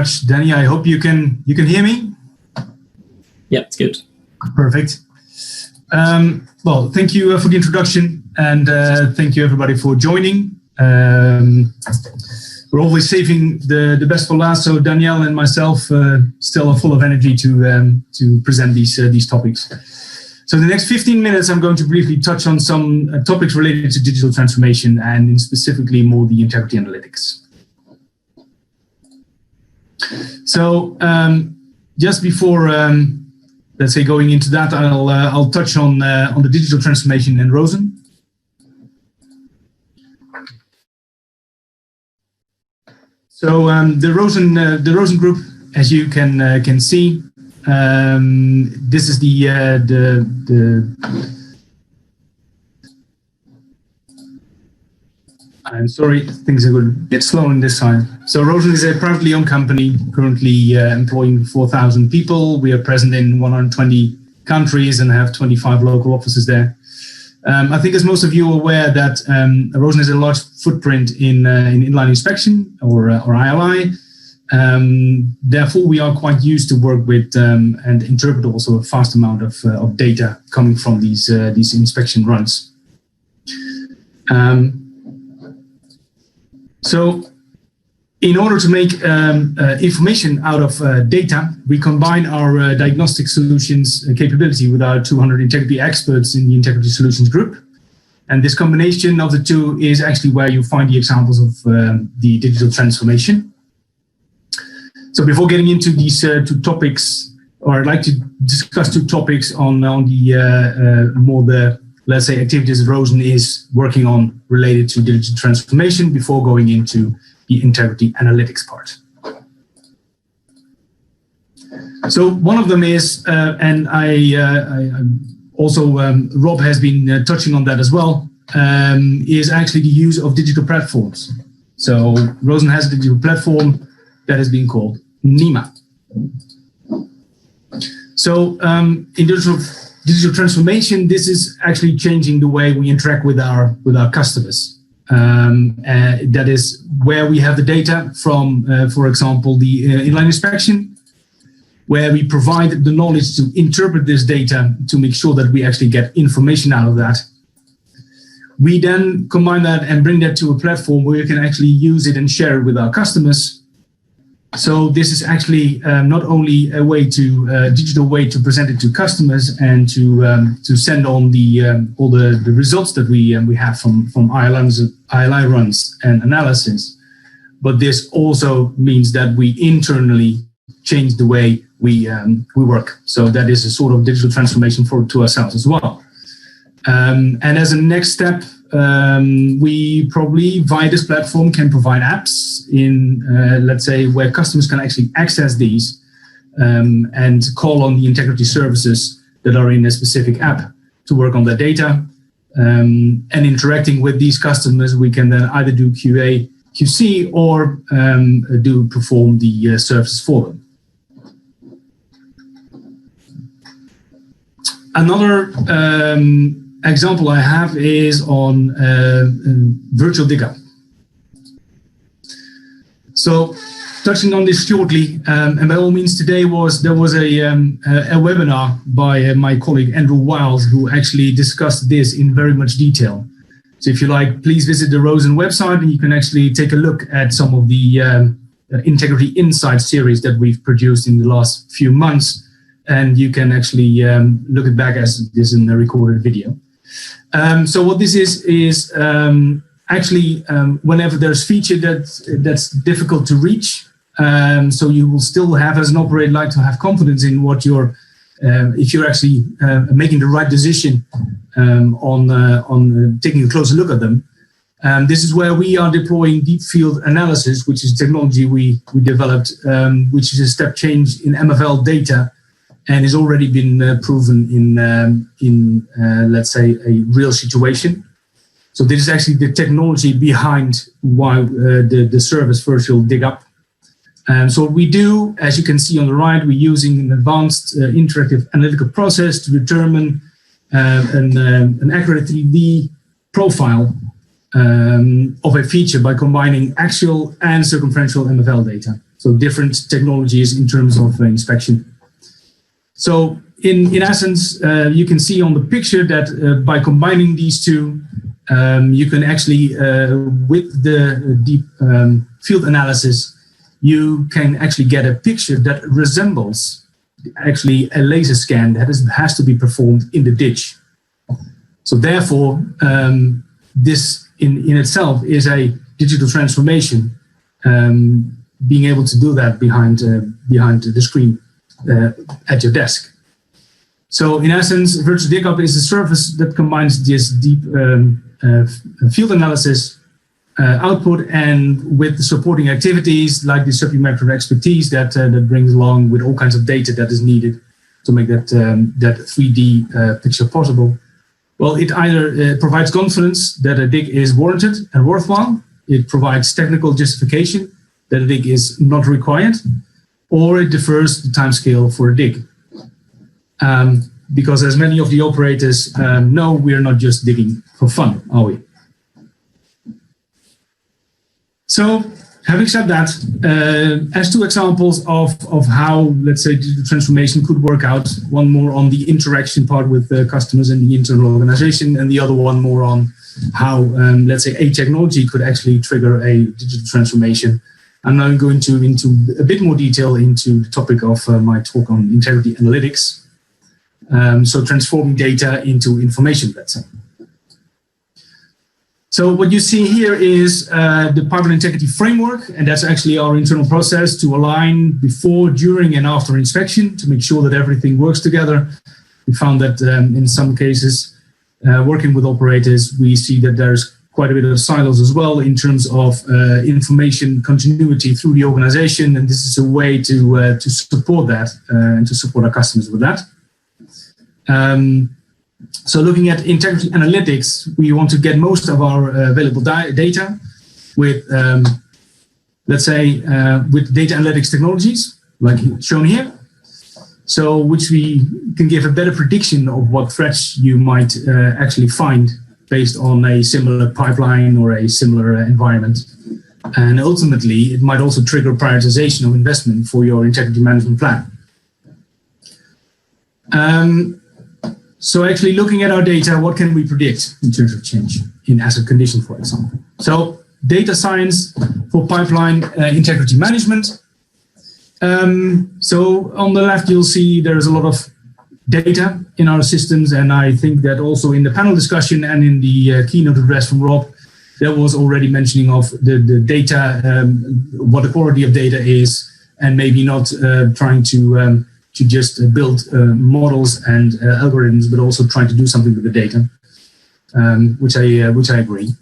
much, Danny. I hope you can hear me. Yeah, it's good. Perfect. Well, thank you for the introduction, and thank you everybody for joining. We're always saving the best for last, so Danielle and myself still are full of energy to present these topics. So the next 15 minutes, I'm going to briefly touch on some topics related to digital transformation and specifically more the integrity analytics. So just before, let's say, going into that, I'll touch on the digital transformation in ROSEN. So the ROSEN group, as you can see, this is I'm sorry, things are a bit slow on this side. So ROSEN is a privately owned company, currently employing 4,000 people. We are present in 120 countries and have 25 local offices there. I think, as most of you are aware, that ROSEN has a large footprint in inline inspection or ILI. Therefore, we are quite used to work with and interpret also a vast amount of data coming from these inspection runs. So in order to make information out of data, we combine our diagnostic solutions capability with our 200 integrity experts in the Integrity Solutions Group. And this combination of the two is actually where you find the examples of the digital transformation. So before getting into these two topics, or I'd like to discuss two topics on the more the, let's say, activities ROSEN is working on related to digital transformation before going into the integrity analytics part. So one of them is, and I also, Rob has been touching on that as well, is actually the use of digital platforms. So ROSEN has a digital platform that has been called NEMA. So in digital transformation, this is actually changing the way we interact with our customers. That is where we have the data from, for example, the inline inspection, where we provide the knowledge to interpret this data to make sure that we actually get information out of that. We then combine that and bring that to a platform where you can actually use it and share it with our customers. So this is actually not only a way to digital way to present it to customers and to send on the all the results that we have from ILI runs and analysis, but this also means that we internally change the way we work. So that is a sort of digital transformation to ourselves as well. And as a next step, we probably via this platform can provide apps in, let's say, where customers can actually access these and call on the integrity services that are in a specific app to work on their data. And interacting with these customers, we can then either do QA, QC, or perform the services for them. Another example I have is on virtual dig-up. So touching on this shortly, and by all means today there was a webinar by my colleague Andrew Wild, who actually discussed this in very much detail. So if you like, please visit the ROSEN website and you can actually take a look at some of the Integrity Insight series that we've produced in the last few months. And you can actually look it back as this in a recorded video. So what this is actually whenever there's feature that's difficult to reach, so you will still have, as an operator, like to have confidence in what you're, if you're actually making the right decision on taking a closer look at them. This is where we are deploying deep field analysis, which is technology we developed, which is a step change in MFL data, and has already been proven in let's say, a real situation. So this is actually the technology behind why the service Virtual Dig-Up. So what we do, as you can see on the right, we're using an advanced interactive analytical process to determine an accurate 3D profile of a feature by combining actual and circumferential MFL data. So different technologies in terms of inspection. So in essence, you can see on the picture that by combining these two, you can actually, with the deep field analysis, you can actually get a picture that resembles actually a laser scan that has to be performed in the ditch. So therefore, this in itself is a digital transformation, being able to do that behind the screen at your desk. So in essence, Virtual DigUp is a service that combines this deep field analysis output and with the supporting activities like the subject matter expertise that brings along with all kinds of data that is needed to make that 3D picture possible. Well, it either provides confidence that a dig is warranted and worthwhile, it provides technical justification that a dig is not required, or it defers the timescale for a dig. Because as many of the operators know, we are not just digging for fun, are we? So, having said that, as two examples of how, let's say, digital transformation could work out, one more on the interaction part with the customers and the internal organization, and the other one more on how, let's say, a technology could actually trigger a digital transformation. I'm now going into a bit more detail into the topic of my talk on integrity analytics. So transforming data into information, let's say. So what you see here is the pipeline integrity framework, and that's actually our internal process to align before, during, and after inspection to make sure that everything works together. We found that in some cases, working with operators, we see that there's quite a bit of silos as well in terms of information continuity through the organization, and this is a way to support that and to support our customers with that. So looking at integrity analytics, we want to get most of our available data with, let's say, with data analytics technologies, like shown here. So which we can give a better prediction of what threats you might actually find based on a similar pipeline or a similar environment. And ultimately, it might also trigger prioritization of investment for your integrity management plan. So actually looking at our data, what can we predict in terms of change in asset condition, for example? So data science for pipeline integrity management. So on the left, you'll see there's a lot of data in our systems. And I think that also in the panel discussion and in the keynote address from Rob, there was already mentioning of the data, what the quality of data is, and maybe not trying to just build models and algorithms, but also trying to do something with the data, which I agree.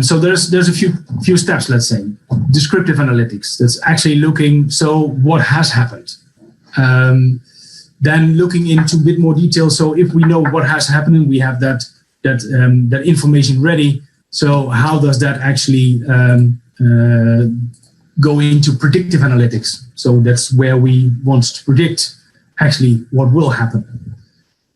So there's a few steps, let's say. Descriptive analytics, that's actually looking, so what has happened? Then looking into a bit more detail, so if we know what has happened and we have that information ready, so how does that actually go into predictive analytics? So that's where we want to predict actually what will happen.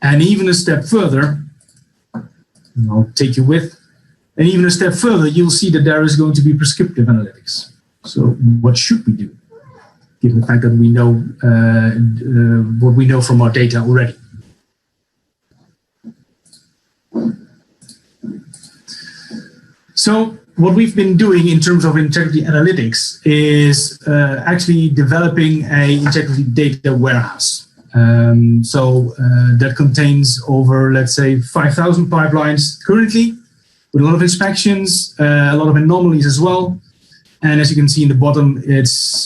And even a step further, I'll take you with, and even a step further, you'll see that there is going to be prescriptive analytics. So what should we do, given the fact that we know what we know from our data already? So what we've been doing in terms of integrity analytics is actually developing a integrity data warehouse. That contains over, let's say, 5,000 pipelines currently, with a lot of inspections, a lot of anomalies as well. And as you can see in the bottom,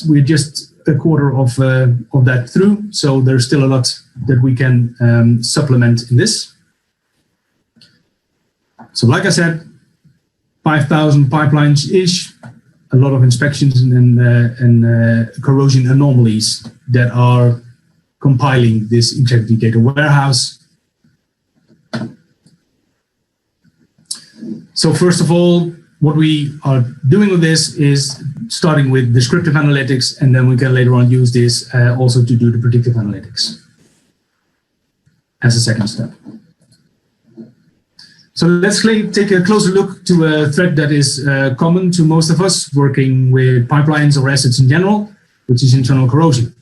we're just a quarter of that through. So there's still a lot that we can supplement in this. So like I said, 5,000 pipelines-ish, a lot of inspections and corrosion anomalies that are compiling this integrity data warehouse. So first of all, what we are doing with this is starting with descriptive analytics, and then we can later on use this also to do the predictive analytics as a second step. So let's take a closer look to a threat that is common to most of us working with pipelines or assets in general, which is internal corrosion.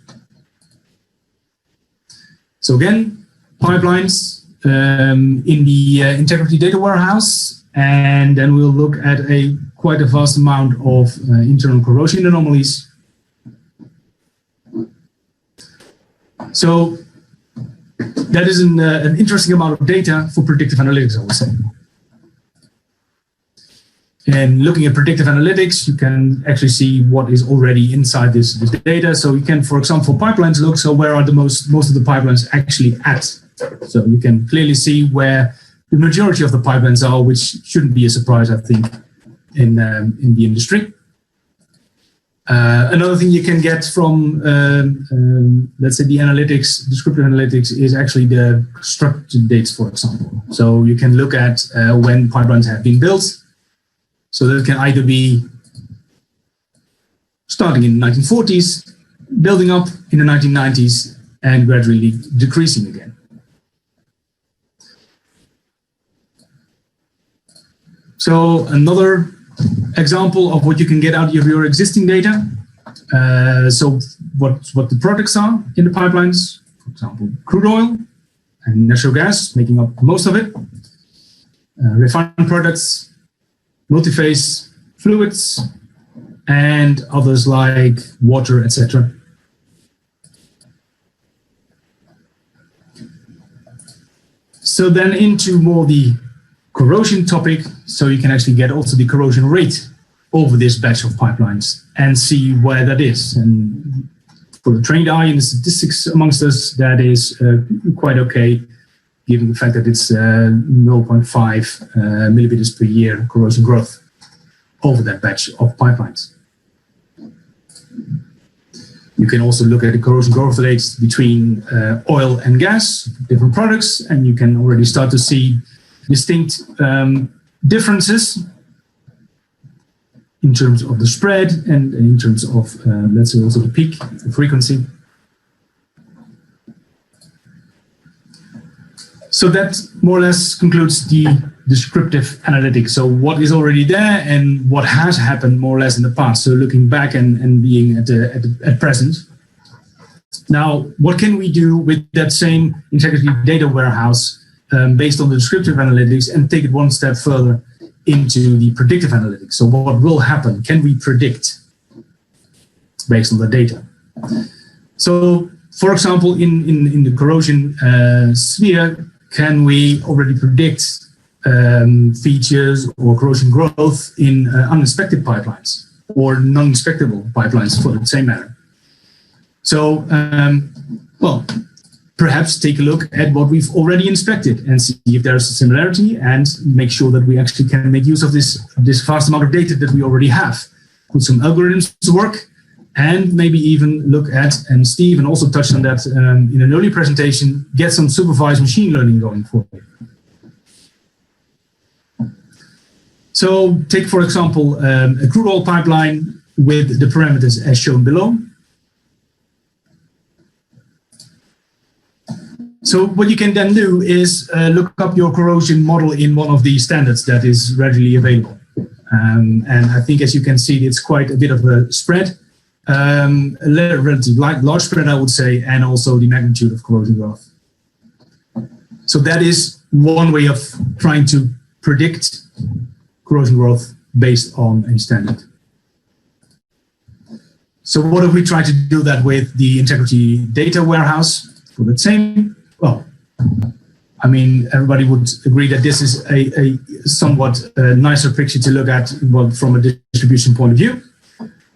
So again, pipelines in the integrity data warehouse, and then we'll look at quite a vast amount of internal corrosion anomalies. So that is an interesting amount of data for predictive analytics, I would say. And looking at predictive analytics, you can actually see what is already inside this data. So you can, for example, for pipelines look, so where are the most of the pipelines actually at? So you can clearly see where the majority of the pipelines are, which shouldn't be a surprise, I think, in the industry. Another thing you can get from, let's say, the analytics, descriptive analytics, is actually the construction dates, for example. So you can look at when pipelines have been built. So that can either be starting in the 1940s, building up in the 1990s, and gradually decreasing again. So another example of what you can get out of your existing data. So what the products are in the pipelines, for example, crude oil and natural gas, making up most of it, refined products, multi-phase fluids, and others like water, etc. So then into more the corrosion topic, so you can actually get also the corrosion rate over this batch of pipelines and see where that is. And for the trained eye and the statistics amongst us, that is quite okay, given the fact that it's 0.5 millimeters per year corrosion growth over that batch of pipelines. You can also look at the corrosion growth rates between oil and gas, different products, and you can already start to see distinct differences in terms of the spread and in terms of, let's say, also the peak, the frequency. So that more or less concludes the descriptive analytics. So what is already there and what has happened more or less in the past. So looking back and being at present. Now, what can we do with that same integrity data warehouse based on the descriptive analytics and take it one step further into the predictive analytics? So what will happen? Can we predict based on the data? So, for example, in the corrosion sphere, can we already predict features or corrosion growth in uninspected pipelines or non-inspectable pipelines for the same matter? So, well, perhaps take a look at what we've already inspected and see if there's a similarity and make sure that we actually can make use of this vast amount of data that we already have. Put some algorithms to work and maybe even look at, and Stephen also touched on that in an earlier presentation, get some supervised machine learning going for you. So take, for example, a crude oil pipeline with the parameters as shown below. So what you can then do is look up your corrosion model in one of the standards that is readily available. And I think, as you can see, it's quite a bit of a spread, a relatively large spread, I would say, and also the magnitude of corrosion growth. So that is one way of trying to predict corrosion growth based on a standard. So what if we try to do that with the integrity data warehouse for the same? Well, I mean, everybody would agree that this is a somewhat nicer picture to look at, well, from a distribution point of view,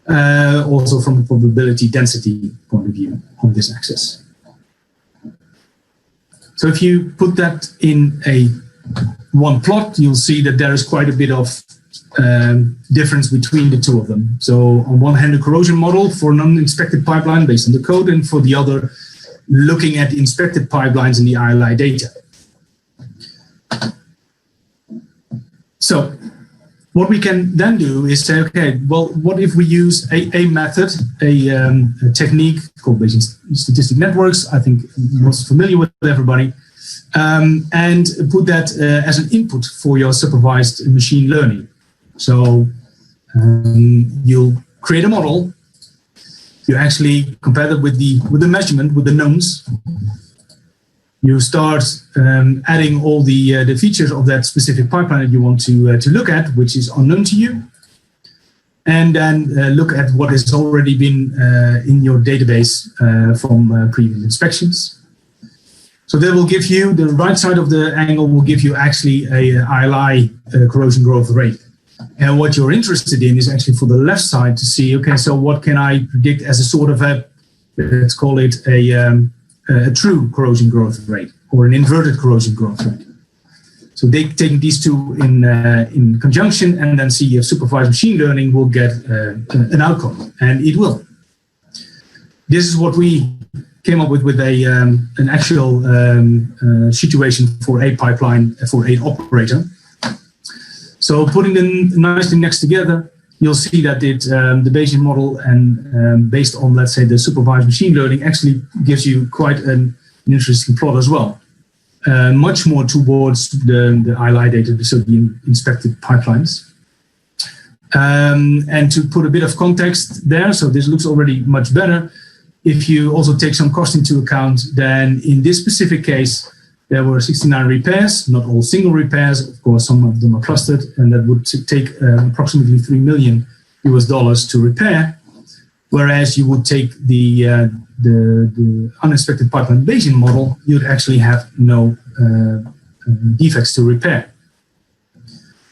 also from a probability density point of view on this axis. So if you put that in one plot, you'll see that there is quite a bit of difference between the two of them. So on one hand, a corrosion model for non-inspected pipeline based on the code, and for the other, looking at the inspected pipelines in the ILI data. So what we can then do is say, okay, well, what if we use a method, a technique called Bayesian statistic networks? I think most familiar with everybody, and put that as an input for your supervised machine learning. So you'll create a model. You actually compare that with the measurement, with the knowns. You start adding all the features of that specific pipeline that you want to look at, which is unknown to you. And then look at what has already been in your database from previous inspections. So that will give you, the right side of the angle will give you actually a ILI corrosion growth rate. And what you're interested in is actually for the left side to see, okay, so what can I predict as a sort of a, let's call it a true corrosion growth rate or an inverted corrosion growth rate. So they taking these two in conjunction and then see if supervised machine learning will get an outcome, and it will. This is what we came up with an actual situation for a pipeline for a operator. So putting them nicely next together, you'll see that the Bayesian model and based on, let's say, the supervised machine learning actually gives you quite an interesting plot as well. Much more towards the ILI data, so the inspected pipelines. And to put a bit of context there, so this looks already much better. If you also take some cost into account, then in this specific case, there were 69 repairs, not all single repairs. Of course, some of them are clustered, and that would take approximately $3 million to repair. Whereas you would take the uninspected pipeline Bayesian model, you'd actually have no defects to repair.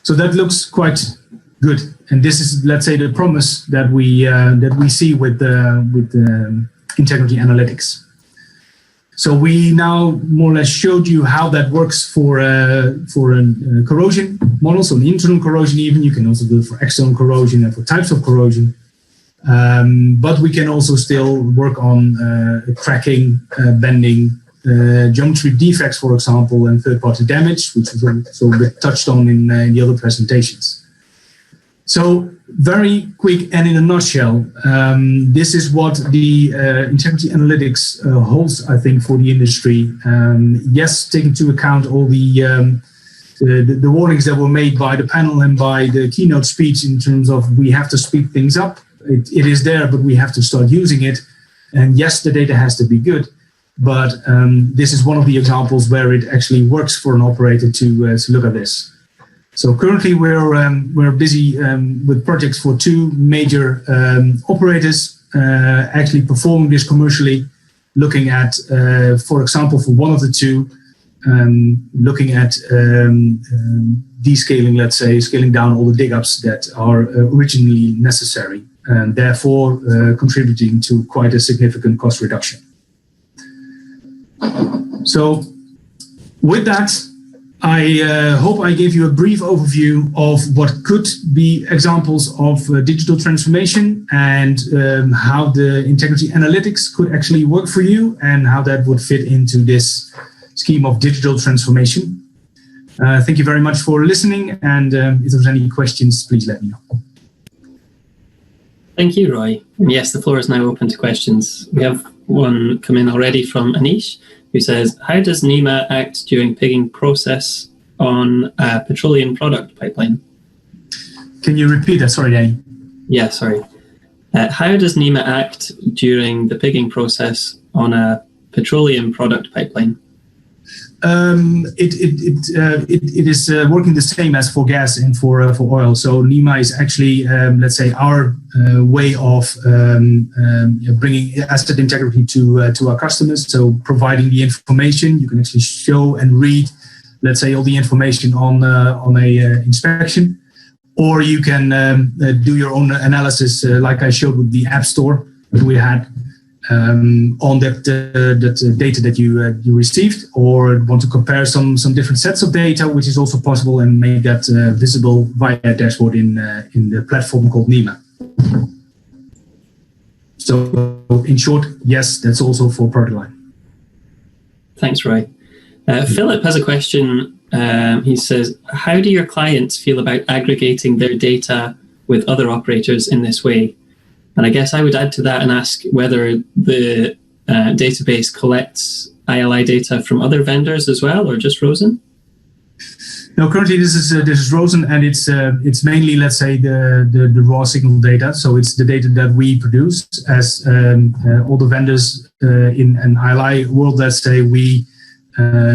So that looks quite good. And this is, let's say, the promise that we see with integrity analytics. So we now more or less showed you how that works for a corrosion model. So the internal corrosion, even you can also do it for external corrosion and for types of corrosion. But we can also still work on cracking, bending, geometry defects, for example, and third-party damage, which was also touched on in the other presentations. So very quick and in a nutshell, this is what the integrity analytics holds, I think, for the industry. Yes, taking into account all the warnings that were made by the panel and by the keynote speech in terms of we have to speed things up. It is there, but we have to start using it. And yes, the data has to be good, but this is one of the examples where it actually works for an operator to look at this. So currently we're busy with projects for two major operators actually performing this commercially, looking at, for example, for one of the two, looking at descaling, let's say, scaling down all the dig-ups that are originally necessary, and therefore contributing to quite a significant cost reduction. So with that, I hope I gave you a brief overview of what could be examples of digital transformation and how the integrity analytics could actually work for you and how that would fit into this scheme of digital transformation. Thank you very much for listening, and if there's any questions, please let me know. Thank you, Roy. And yes, the floor is now open to questions. We have one come in already from Anish, who says, how does NEMA act during pigging process on a petroleum product pipeline? Can you repeat that? Sorry, Danny. Yeah, sorry. How does NEMA act during the pigging process on a petroleum product pipeline? It is working the same as for gas and for oil. So NEMA is actually, let's say, our way of bringing asset integrity to our customers. So providing the information, you can actually show and read, let's say, all the information on a inspection, or you can do your own analysis, like I showed with the App Store that we had. On that data that you received, or want to compare some different sets of data, which is also possible, and make that visible via a dashboard in the platform called NEMA. So in short, yes, that's also for product line. Thanks, Roy. Philip has a question. He says, how do your clients feel about aggregating their data with other operators in this way? And I guess I would add to that and ask whether the database collects ILI data from other vendors as well, or just ROSEN? No, currently this is ROSEN, and it's mainly, let's say, the raw signal data. So it's the data that we produce as all the vendors in an ILI world. Let's say we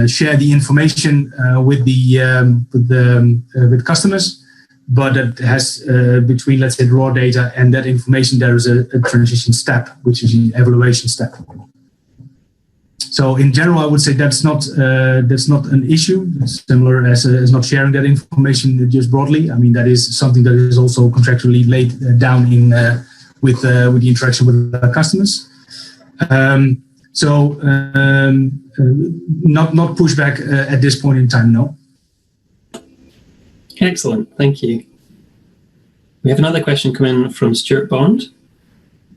share the information with customers, but it has between, let's say, the raw data and that information, there is a transition step, which is the evaluation step. So in general, I would say that's not an issue. It's similar as not sharing that information just broadly. I mean, that is something that is also contractually laid down in with the interaction with our customers. Not pushback at this point in time, no. Excellent, thank you. We have another question come in from Stuart Bond.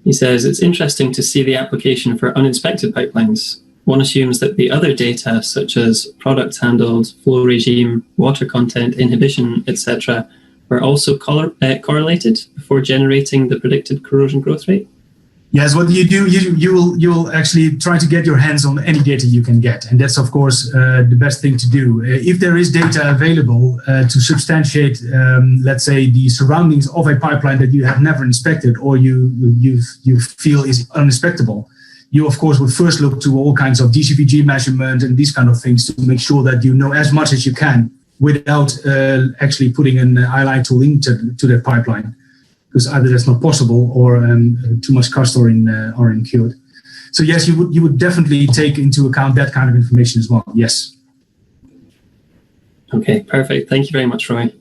He says, it's interesting to see the application for uninspected pipelines. One assumes that the other data, such as products handled, flow regime, water content, inhibition, etc., were also correlated before generating the predicted corrosion growth rate? Yes, what you do, you will actually try to get your hands on any data you can get, and that's of course the best thing to do. If there is data available to substantiate, let's say, the surroundings of a pipeline that you have never inspected or you feel is uninspectable, you of course would first look to all kinds of DCPG measurement and these kind of things to make sure that you know as much as you can without actually putting an ILI tool into that pipeline, because either that's not possible or too much cost or incurred. So yes, you would definitely take into account that kind of information as well. Yes. Okay, perfect. Thank you very much, Roy.